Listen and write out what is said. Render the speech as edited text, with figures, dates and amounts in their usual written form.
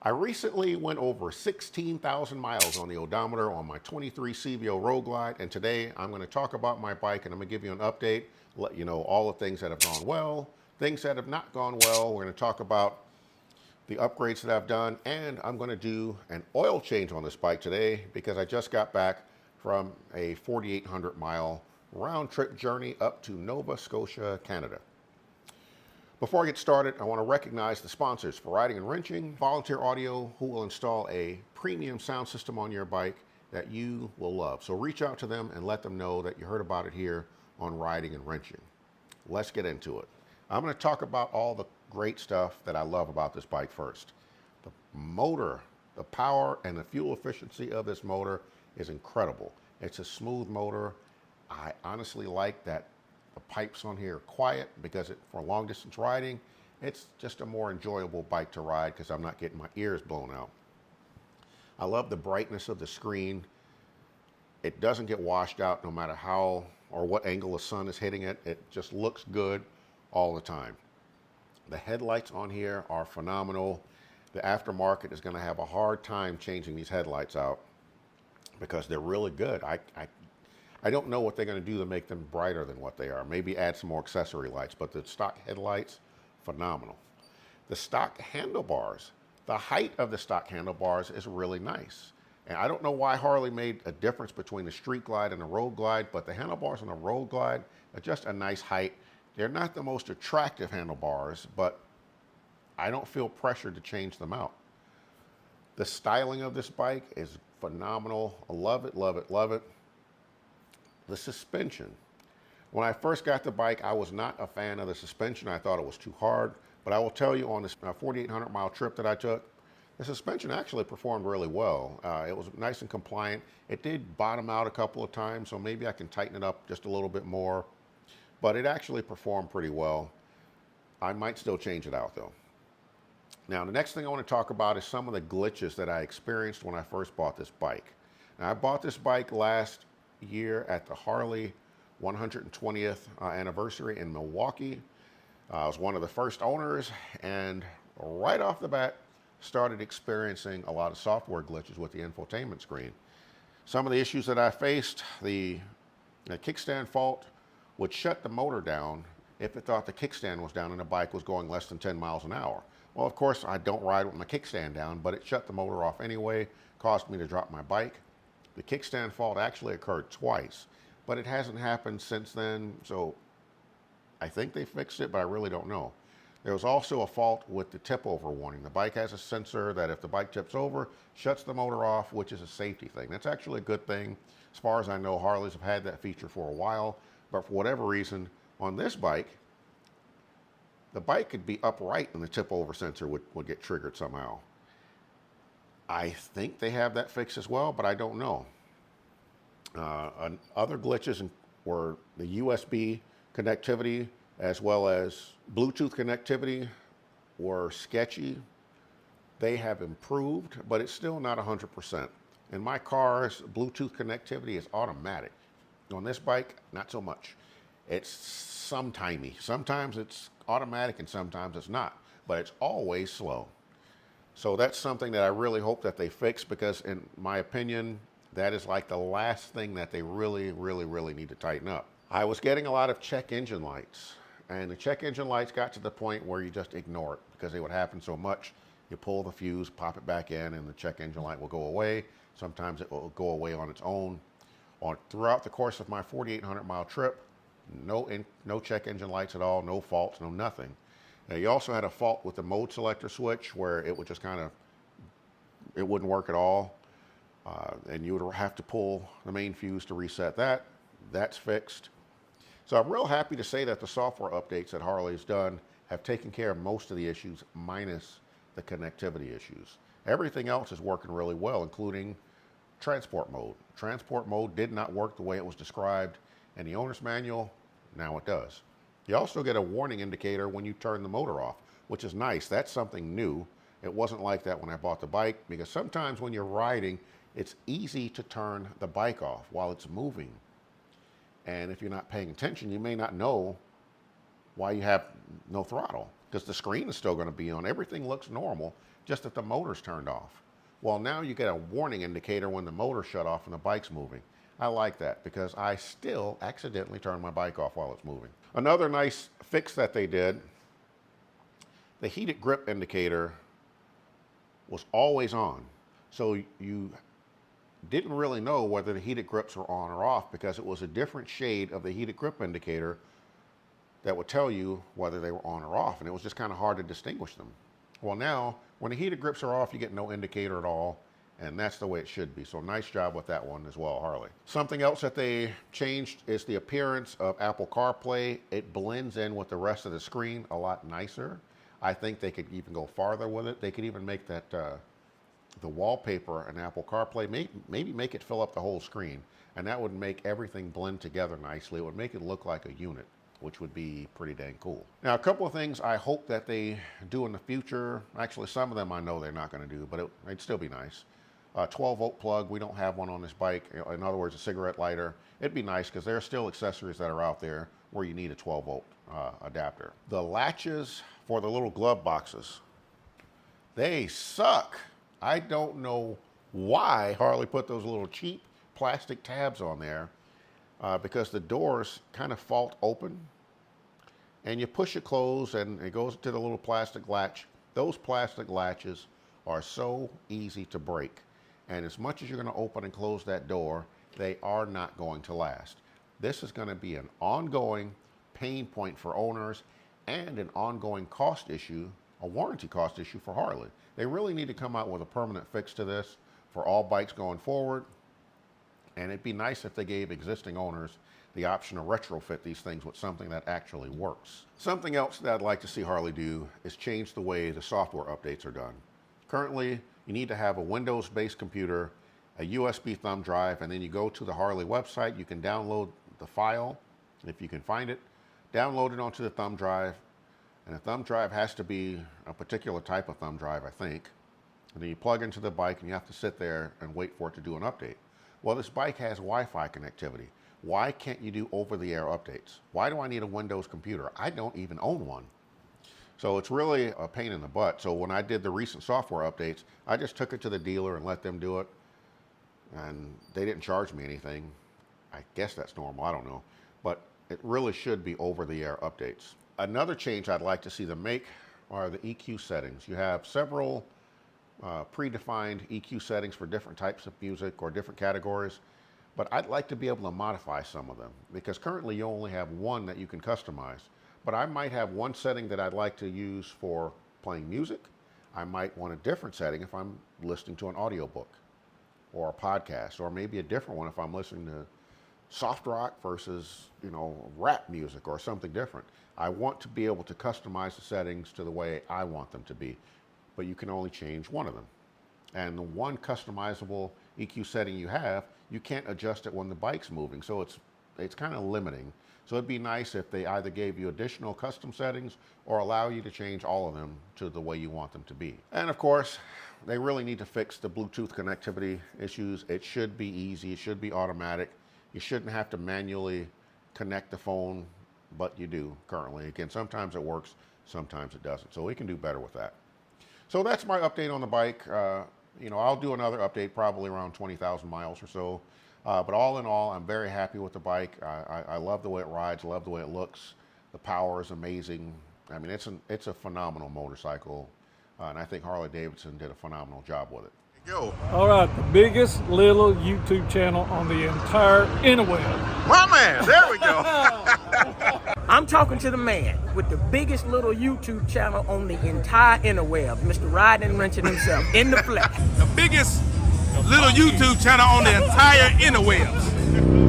I recently went over 16,000 miles on the odometer on my 23 CVO Road Glide, and today I'm going to talk about my bike and I'm going to give you an update, let you know all the things that have gone well, things that have not gone well. We're going to talk about the upgrades that I've done, and I'm going to do an oil change on this bike today because I just got back from a 4,800 mile round trip journey up to Nova Scotia, Canada. Before I get started, I want to recognize the sponsors for Riding and Wrenching, Volunteer Audio, who will install a premium sound system on your bike that you will love. So reach out to them and let them know that you heard about it here on Riding and Wrenching. Let's get into it. I'm going to talk about all the great stuff that I love about this bike first. The motor, the power, and the fuel efficiency of this motor is incredible. It's a smooth motor. I honestly like that the pipes on here are quiet because for long distance riding, it's just a more enjoyable bike to ride because I'm not getting my ears blown out. I love the brightness of the screen. It doesn't get washed out no matter how or what angle the sun is hitting it. It just looks good all the time. The headlights on here are phenomenal. The aftermarket is going to have a hard time changing these headlights out because they're really good. I don't know what they're going to do to make them brighter than what they are. Maybe add some more accessory lights, but the stock headlights, phenomenal. The stock handlebars, the height of the stock handlebars is really nice. And I don't know why Harley made a difference between the Street Glide and the Road Glide, but the handlebars on the Road Glide are just a nice height. They're not the most attractive handlebars, but I don't feel pressured to change them out. The styling of this bike is phenomenal. I love it, love it, love it. The suspension. When I first got the bike, I was not a fan of the suspension. I thought it was too hard, but I will tell you on this 4,800 mile trip that I took, the suspension actually performed really well. It was nice and compliant. It did bottom out a couple of times, so maybe I can tighten it up just a little bit more, but it actually performed pretty well. I might still change it out though. Now, the next thing I want to talk about is some of the glitches that I experienced when I first bought this bike. Now, I bought this bike last year at the Harley 120th anniversary in Milwaukee. I was one of the first owners, and right off the bat started experiencing a lot of software glitches with the infotainment screen. Some of the issues that I faced, the kickstand fault would shut the motor down if it thought the kickstand was down and the bike was going less than 10 miles an hour. Well, of course, I don't ride with my kickstand down, but it shut the motor off anyway, caused me to drop my bike. The kickstand fault actually occurred twice, but it hasn't happened since then, so I think they fixed it, but I really don't know. There was also a fault with the tip over warning. The bike has a sensor that if the bike tips over, shuts the motor off, which is a safety thing. That's actually a good thing. As far as I know, Harleys have had that feature for a while, but for whatever reason, on this bike, the bike could be upright and the tip over sensor would get triggered somehow. I think they have that fixed as well, but I don't know. Other glitches were the USB connectivity as well as Bluetooth connectivity were sketchy. They have improved, but it's still not 100%. In my car's Bluetooth connectivity is automatic. On this bike, not so much. It's sometimey. Sometimes it's automatic and sometimes it's not, but it's always slow. So that's something that I really hope that they fix because in my opinion, that is like the last thing that they really need to tighten up. I was getting a lot of check engine lights, and the check engine lights got to the point where you just ignore it because they would happen so much. You pull the fuse, pop it back in, and the check engine light will go away. Sometimes it will go away on its own. Throughout the course of my 4,800 mile trip, no check engine lights at all, no faults, no nothing. Now, you also had a fault with the mode selector switch where it would just it wouldn't work at all. And you would have to pull the main fuse to reset that. That's fixed. So I'm real happy to say that the software updates that Harley's done have taken care of most of the issues minus the connectivity issues. Everything else is working really well, including transport mode. Transport mode did not work the way it was described in the owner's manual. Now it does. You also get a warning indicator when you turn the motor off, which is nice. That's something new. It wasn't like that when I bought the bike because sometimes when you're riding, it's easy to turn the bike off while it's moving. And if you're not paying attention, you may not know why you have no throttle. because the screen is still going to be on. Everything looks normal, just that the motor's turned off. Well, now you get a warning indicator when the motor shut off and the bike's moving. I like that because I still accidentally turn my bike off while it's moving. Another nice fix that they did, the heated grip indicator was always on. So you didn't really know whether the heated grips were on or off because it was a different shade of the heated grip indicator that would tell you whether they were on or off, and it was just kind of hard to distinguish them. Well, now, when the heated grips are off, you get no indicator at all, and that's the way it should be. So nice job with that one as well, Harley. Something else that they changed is the appearance of Apple CarPlay. It blends in with the rest of the screen a lot nicer. I think they could even go farther with it. They could even make that the wallpaper in Apple CarPlay, maybe make it fill up the whole screen, and that would make everything blend together nicely. It would make it look like a unit, which would be pretty dang cool. Now, a couple of things I hope that they do in the future. Actually, some of them I know they're not going to do, but it'd still be nice. 12-volt plug, we don't have one on this bike. In other words, a cigarette lighter. It'd be nice because there are still accessories that are out there where you need a 12-volt adapter. The latches for the little glove boxes, they suck. I don't know why Harley put those little cheap plastic tabs on there because the doors kind of fault open and you push it closed and it goes to the little plastic latch. Those plastic latches are so easy to break. And as much as you're going to open and close that door, they are not going to last. This is going to be an ongoing pain point for owners and an ongoing cost issue, a warranty cost issue for Harley. They really need to come out with a permanent fix to this for all bikes going forward. And it'd be nice if they gave existing owners the option to retrofit these things with something that actually works. Something else that I'd like to see Harley do is change the way the software updates are done. Currently, you need to have a Windows-based computer, a USB thumb drive, and then you go to the Harley website. You can download the file, if you can find it, download it onto the thumb drive, and the thumb drive has to be a particular type of thumb drive, I think. And then you plug into the bike and you have to sit there and wait for it to do an update. Well, this bike has Wi-Fi connectivity. Why can't you do over-the-air updates? Why do I need a Windows computer? I don't even own one. So it's really a pain in the butt. So when I did the recent software updates, I just took it to the dealer and let them do it. And they didn't charge me anything. I guess that's normal, I don't know. But it really should be over-the-air updates. Another change I'd like to see them make are the EQ settings. You have several predefined EQ settings for different types of music or different categories, but I'd like to be able to modify some of them because currently you only have one that you can customize. But I might have one setting that I'd like to use for playing music. I might want a different setting if I'm listening to an audiobook or a podcast, or maybe a different one if I'm listening to soft rock versus, rap music or something different. I want to be able to customize the settings to the way I want them to be, but you can only change one of them. And the one customizable EQ setting you have, you can't adjust it when the bike's moving, so it's kind of limiting. So it'd be nice if they either gave you additional custom settings or allow you to change all of them to the way you want them to be. And of course, they really need to fix the Bluetooth connectivity issues. It should be easy, it should be automatic. You shouldn't have to manually connect the phone, but you do currently. Again, sometimes it works, sometimes it doesn't. So we can do better with that. So that's my update on the bike. I'll do another update probably around 20,000 miles or so. But all in all, I'm very happy with the bike. I love the way it rides, love the way it looks. The power is amazing. I mean, it's a phenomenal motorcycle. And I think Harley Davidson did a phenomenal job with it. Go. All right, the biggest little YouTube channel on the entire interweb. My man, there we go. I'm talking to the man with the biggest little YouTube channel on the entire interweb, Mr. Riding and Wrenching himself, in the flesh. The biggest little YouTube channel on the entire interwebs.